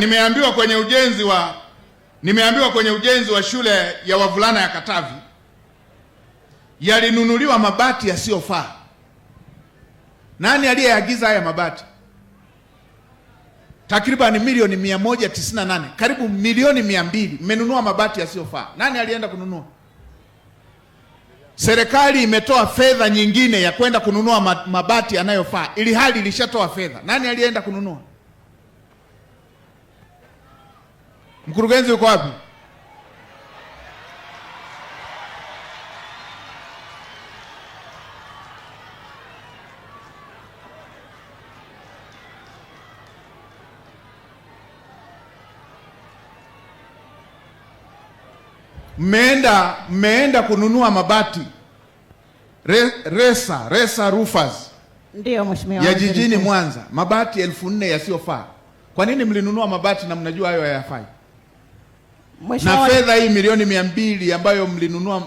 nimeambiwa kwenye ujenzi wa shule ya wavulana ya Katavi yalinunuliwa mabati yasiyofaa. Nani aliyeagiza haya mabati? Takriban milioni 198, karibu milioni 200 mmenunua mabati yasiyofaa. Nani alienda kununua? Serikali imetoa fedha nyingine ya kwenda kununua mabati yanayofaa, ili hali ilishatoa fedha. Nani alienda kununua? Mkurugenzi yuko wapi? Mmeenda kununua mabati Resa Roofers, ndio mheshimiwa, ya jijini Mwanza, mabati 1400 yasiyofaa. Kwa nini mlinunua mabati na mnajua hayo hayafai? Na fedha hii milioni 200 ambayo mlinunua,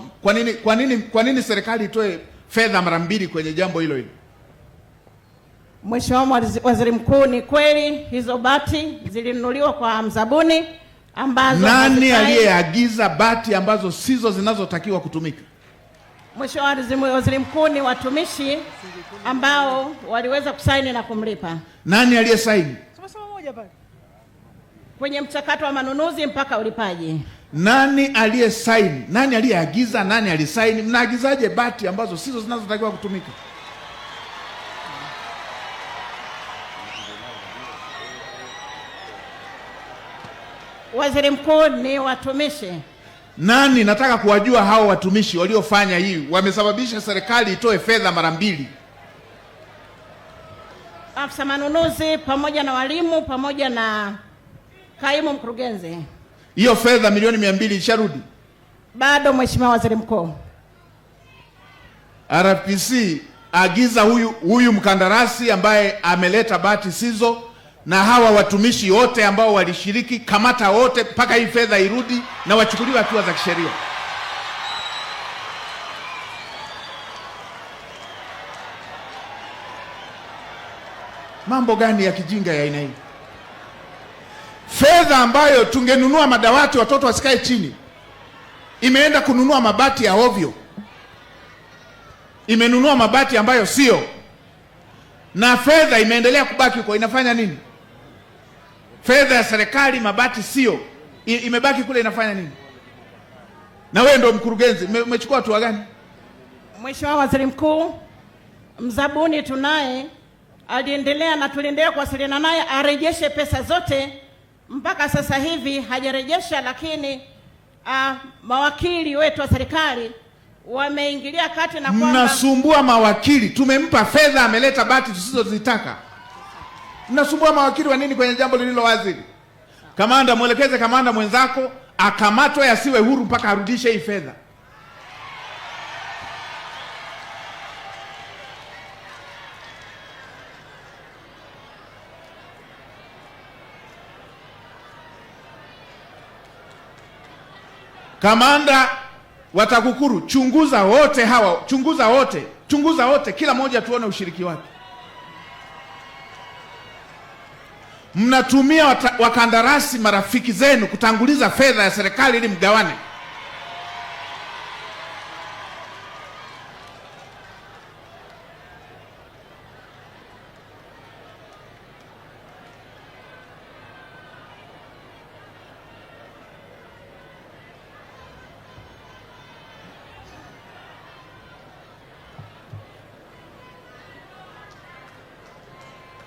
kwa nini serikali itoe fedha mara mbili kwenye jambo hilo hilo? Mheshimiwa Waziri Mkuu, ni kweli hizo bati zilinunuliwa kwa mzabuni ambazo nani aliyeagiza bati ambazo sizo zinazotakiwa kutumika? Mheshimiwa Waziri Mkuu, ni watumishi ambao waliweza kusaini na kumlipa. Nani aliyesaini? Kwenye mchakato wa manunuzi mpaka ulipaji. Nani aliyesaini? Nani aliyeagiza? Nani alisaini? Mnaagizaje bati ambazo sizo zinazotakiwa kutumika? Waziri Mkuu, ni watumishi. Nani? Nataka kuwajua hao watumishi waliofanya hii, wamesababisha serikali itoe fedha mara mbili. Afisa manunuzi pamoja na walimu pamoja na kaimu mkurugenzi. Hiyo fedha milioni 200 isharudi? Bado Mheshimiwa Waziri Mkuu. RPC agiza huyu mkandarasi ambaye ameleta bati sizo, na hawa watumishi wote ambao walishiriki, kamata wote mpaka hii fedha irudi na wachukuliwe hatua za kisheria. Mambo gani ya kijinga ya aina hii? Fedha ambayo tungenunua madawati watoto wasikae chini, imeenda kununua mabati ya ovyo, imenunua mabati ambayo sio, na fedha imeendelea kubaki kwa inafanya nini? Fedha ya serikali, mabati sio, imebaki kule, inafanya nini? Na wewe ndio mkurugenzi, umechukua hatua gani? Mheshimiwa Waziri Mkuu, mzabuni tunaye aliendelea na tuliendelea kuwasiliana naye arejeshe pesa zote. Mpaka sasa hivi hajarejesha, lakini mawakili wetu wa serikali wameingilia kati na kwamba mnasumbua mawakili. Tumempa fedha, ameleta bati tusizozitaka. Mnasumbua mawakili wa nini kwenye jambo lililo wazi? Kamanda, mwelekeze kamanda mwenzako akamatwe, asiwe huru mpaka arudishe hii fedha. Kamanda wa TAKUKURU, chunguza wote hawa, chunguza wote, kila mmoja tuone ushiriki wake. Mnatumia wakandarasi marafiki zenu kutanguliza fedha ya serikali ili mgawane.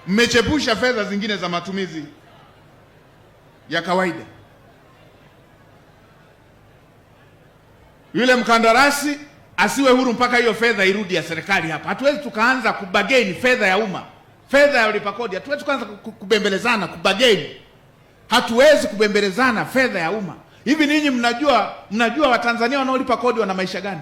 Mmechepusha fedha zingine za matumizi ya kawaida. Yule mkandarasi asiwe huru mpaka hiyo fedha irudi ya serikali hapa. Hatuwezi tukaanza kubageni fedha ya umma, fedha ya ulipa kodi. Hatuwezi tukaanza kubembelezana, kubageni. Hatuwezi kubembelezana fedha ya umma. Hivi ninyi mnajua Watanzania wanaolipa kodi wana maisha gani?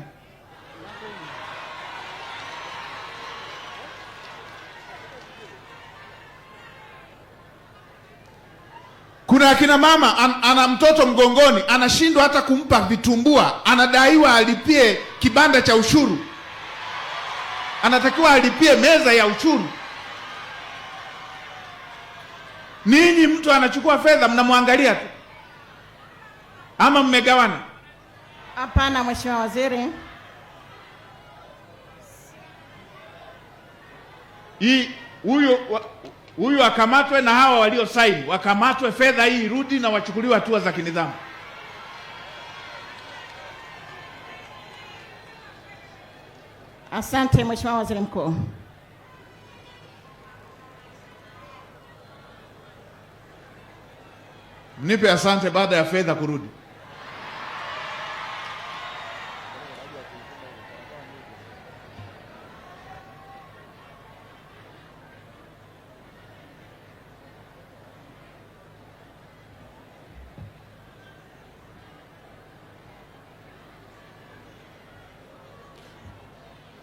Kuna akina mama ana mtoto mgongoni, anashindwa hata kumpa vitumbua, anadaiwa alipie kibanda cha ushuru, anatakiwa alipie meza ya ushuru. Ninyi mtu anachukua fedha mnamwangalia tu, ama mmegawana? Hapana, Mheshimiwa Waziri. Huyu akamatwe na hawa walio saini wakamatwe, fedha hii irudi na wachukuliwe hatua za kinidhamu. Asante Mheshimiwa Waziri Mkuu. Mnipe asante baada ya fedha kurudi.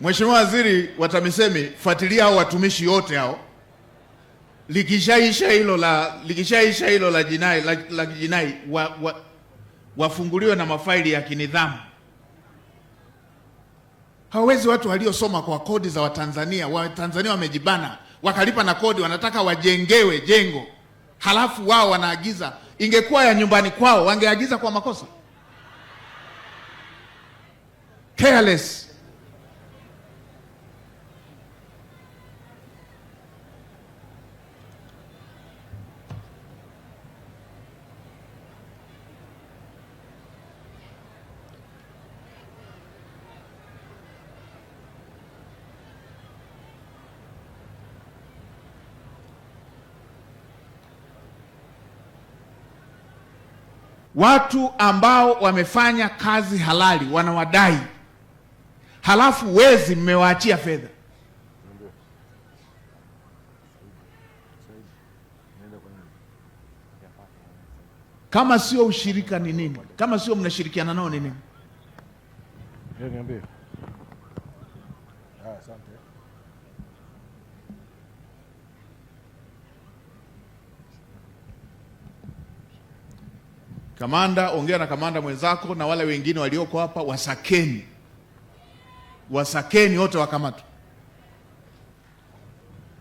Mheshimiwa Waziri wa TAMISEMI, fuatilia hao watumishi wote hao. Likishaisha hilo la jinai la jinai wafunguliwe na mafaili ya kinidhamu. Hawezi watu waliosoma kwa kodi za Watanzania wamejibana, wakalipa na kodi, wanataka wajengewe jengo, halafu wao wanaagiza. Ingekuwa ya nyumbani kwao wangeagiza kwa makosa. Careless. Watu ambao wamefanya kazi halali wanawadai, halafu wezi mmewaachia fedha. Kama sio ushirika ni nini? Kama sio mnashirikiana nao ni nini? Niambie. Asante. Kamanda, ongea na kamanda mwenzako na wale wengine walioko hapa, wasakeni wote wakamatwe,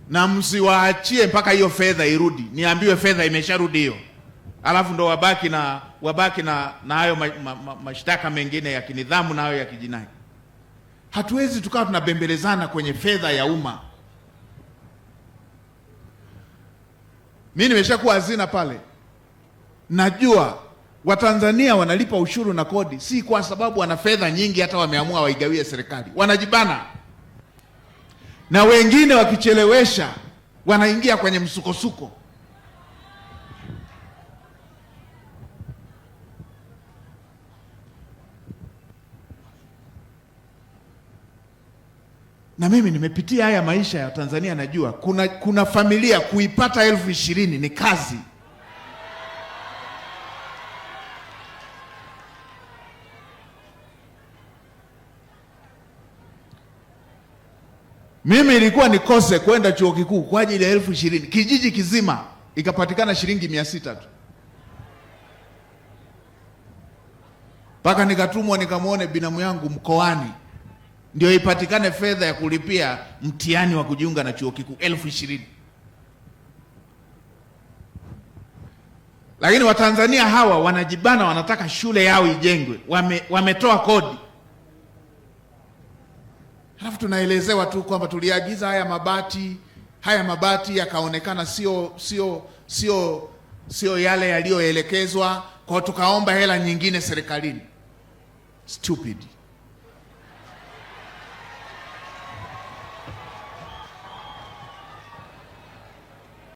na msiwaachie mpaka hiyo fedha irudi. Niambiwe fedha imesharudi hiyo, alafu ndo wabaki na hayo mashtaka mengine ya kinidhamu na hayo ya kijinai. Hatuwezi tukawa tunabembelezana kwenye fedha ya umma. Mimi nimeshakuwa hazina pale, najua Watanzania wanalipa ushuru na kodi, si kwa sababu wana fedha nyingi hata wameamua waigawie serikali. Wanajibana, na wengine wakichelewesha wanaingia kwenye msukosuko. Na mimi nimepitia haya maisha ya Tanzania, najua kuna familia kuipata 20,000 ni kazi. Mimi ilikuwa nikose kwenda chuo kikuu kwa ajili ya 20,000, kijiji kizima ikapatikana shilingi 600 tu, mpaka nikatumwa nikamwone binamu yangu mkoani ndio ipatikane fedha ya kulipia mtihani wa kujiunga na chuo kikuu 20,000. Lakini Watanzania hawa wanajibana, wanataka shule yao ijengwe, wametoa kodi. Halafu tunaelezewa tu kwamba tuliagiza haya mabati yakaonekana sio yale yaliyoelekezwa, kwa tukaomba hela nyingine serikalini. Stupid.